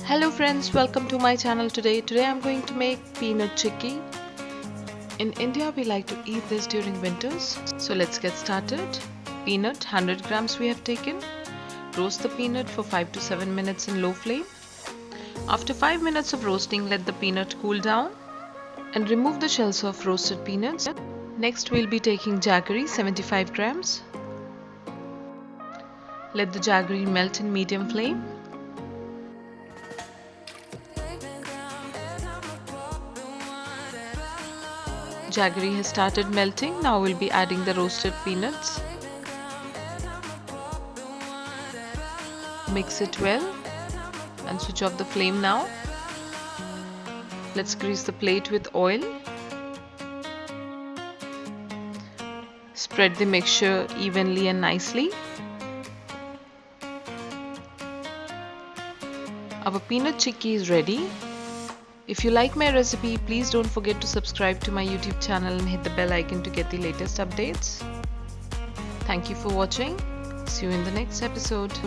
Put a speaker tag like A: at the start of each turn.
A: Hello friends, welcome to my channel today. Today I'm going to make peanut chikki. In India we like to eat this during winters. So let's get started. Peanut 100 grams we have taken. Roast the peanut for 5 to 7 minutes in low flame. After 5 minutes of roasting, let the peanut cool down and remove the shells of roasted peanuts. Next we'll be taking jaggery 75 grams. Let the jaggery melt in medium flame. Jaggery has started melting. Now we'll be adding the roasted peanuts. Mix it well and switch off the flame now. Let's grease the plate with oil. Spread the mixture evenly and nicely. Our peanut chikki is ready. If you like my recipe, please don't forget to subscribe to my YouTube channel and hit the bell icon to get the latest updates. Thank you for watching. See you in the next episode.